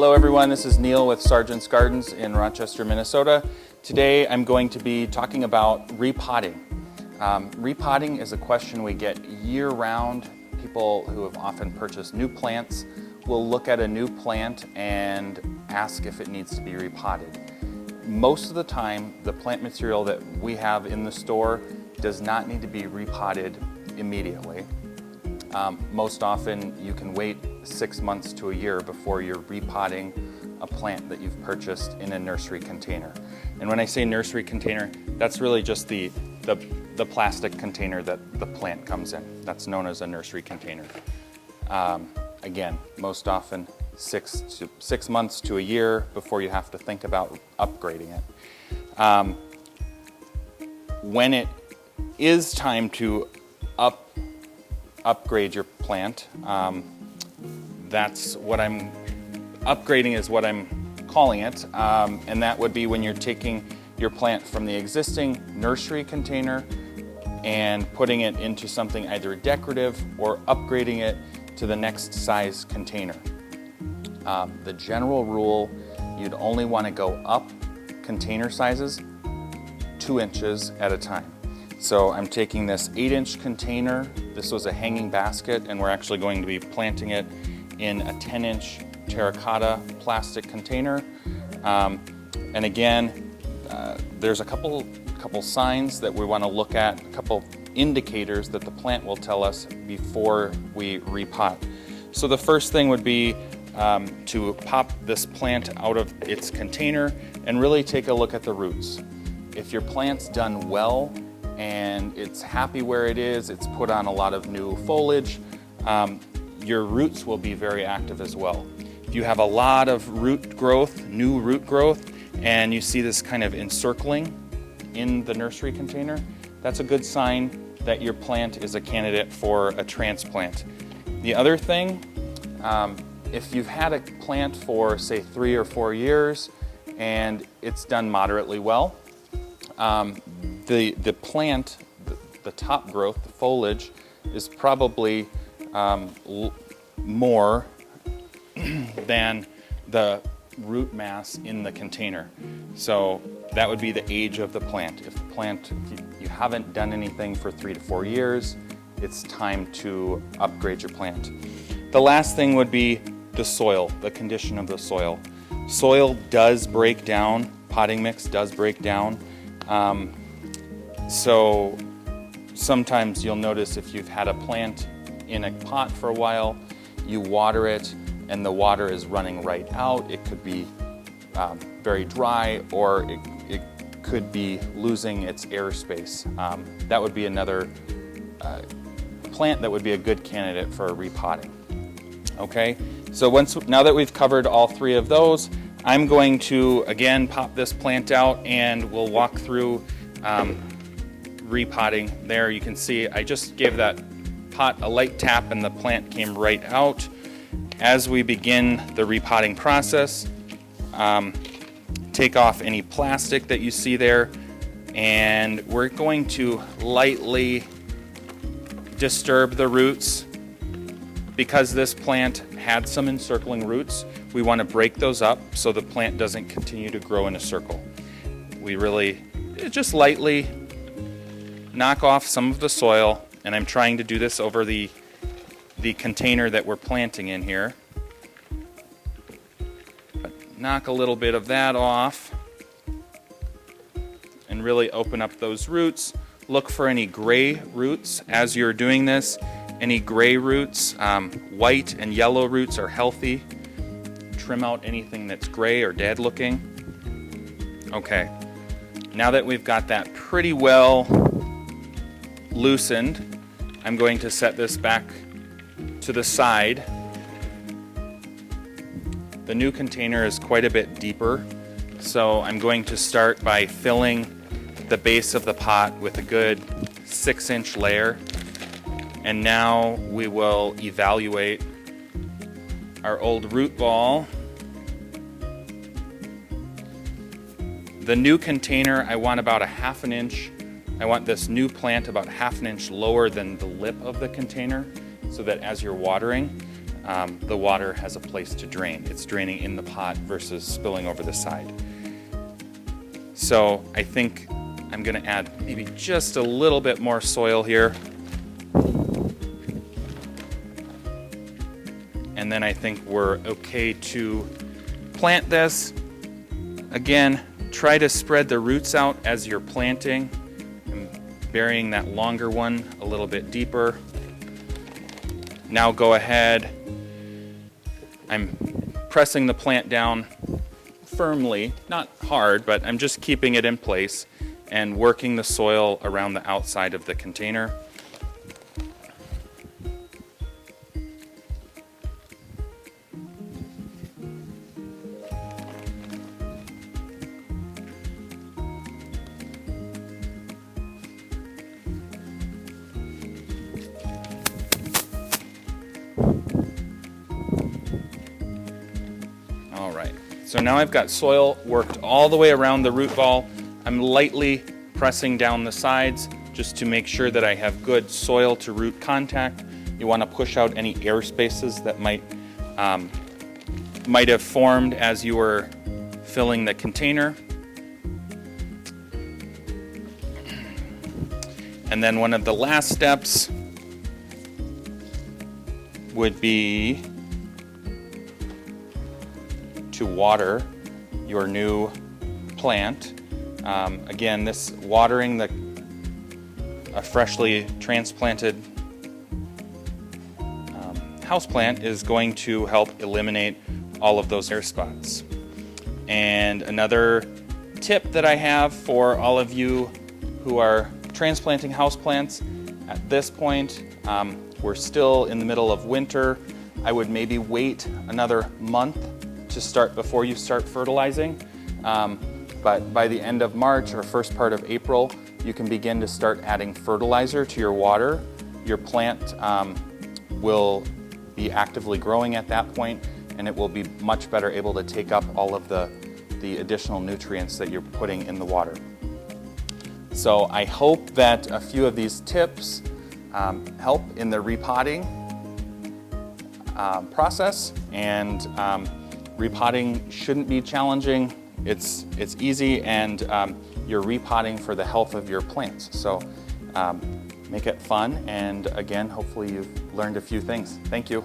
Hello everyone, this is Neil with Sargent's Gardens in Rochester, Minnesota. Today I'm going to be talking about repotting. Repotting is a question we get year-round. People who have often purchased new plants will look at a new plant and ask if it needs to be repotted. Most of the time, the plant material that we have in the store does not need to be repotted immediately. Most often you can wait 6 months to a year before you're repotting a plant that you've purchased in a nursery container. And when I say nursery container, that's really just the plastic container that the plant comes in. That's known as a nursery container. Again, most often 6 months to a year before you have to think about upgrading it. When it is time to upgrade your plant, that's what upgrading is what I'm calling it, and that would be when you're taking your plant from the existing nursery container and putting it into something either decorative or upgrading it to the next size container. The general rule, you'd only want to go up container sizes 2 inches at a time. So I'm taking this 8-inch container. This was a hanging basket, and we're actually going to be planting it in a 10-inch terracotta plastic container. And again, there's a couple signs that we want to look at, a couple indicators that the plant will tell us before we repot. So the first thing would be to pop this plant out of its container and really take a look at the roots. If your plant's done well and it's happy where it is, it's put on a lot of new foliage, your roots will be very active as well. If you have a lot of root growth, new root growth, and you see this kind of encircling in the nursery container, that's a good sign that your plant is a candidate for a transplant. The other thing, if you've had a plant for say 3 or 4 years and it's done moderately well, the plant, the top growth, the foliage, is probably more than the root mass in the container. So that would be the age of the plant. If you haven't done anything for 3 to 4 years, it's time to upgrade your plant. The last thing would be the soil, the condition of the soil. Soil does break down, potting mix does break down. So sometimes you'll notice if you've had a plant in a pot for a while, you water it and the water is running right out. It could be very dry, or it could be losing its airspace. That would be another plant that would be a good candidate for repotting. Okay, so now that we've covered all 3 of those, I'm going to again pop this plant out and we'll walk through repotting. There you can see I just gave that pot a light tap and the plant came right out. As we begin the repotting process, take off any plastic that you see there, and we're going to lightly disturb the roots. Because this plant had some encircling roots, we want to break those up so the plant doesn't continue to grow in a circle. We really just lightly knock off some of the soil, and I'm trying to do this over the container that we're planting in here. But knock a little bit of that off and really open up those roots. Look for any gray roots as you're doing this. Any gray roots, white and yellow roots are healthy. Trim out anything that's gray or dead looking. Okay, now that we've got that pretty well loosened, I'm going to set this back to the side. The new container is quite a bit deeper, so I'm going to start by filling the base of the pot with a good 6-inch layer. And now we will evaluate our old root ball. The new container, I want about a 1/2 inch. I want this new plant about 1/2 inch lower than the lip of the container, so that as you're watering, the water has a place to drain. It's draining in the pot versus spilling over the side. So I think I'm going to add maybe just a little bit more soil here. And then I think we're okay to plant this. Again, try to spread the roots out as you're planting. I'm burying that longer one a little bit deeper. Now go ahead. I'm pressing the plant down firmly, not hard, but I'm just keeping it in place and working the soil around the outside of the container. All right, so now I've got soil worked all the way around the root ball. I'm lightly pressing down the sides just to make sure that I have good soil to root contact. You want to push out any air spaces that might have formed as you were filling the container. And then one of the last steps would be to water your new plant. Again, this watering a freshly transplanted houseplant is going to help eliminate all of those air spots. And another tip that I have for all of you who are transplanting houseplants, at this point, we're still in the middle of winter. I would maybe wait another month to start before you start fertilizing. But by the end of March or first part of April, you can begin to start adding fertilizer to your water. Your plant will be actively growing at that point, and it will be much better able to take up all of the additional nutrients that you're putting in the water. So I hope that a few of these tips help in the repotting process, and repotting shouldn't be challenging. It's easy, and you're repotting for the health of your plants. So make it fun, and again, hopefully you've learned a few things. Thank you.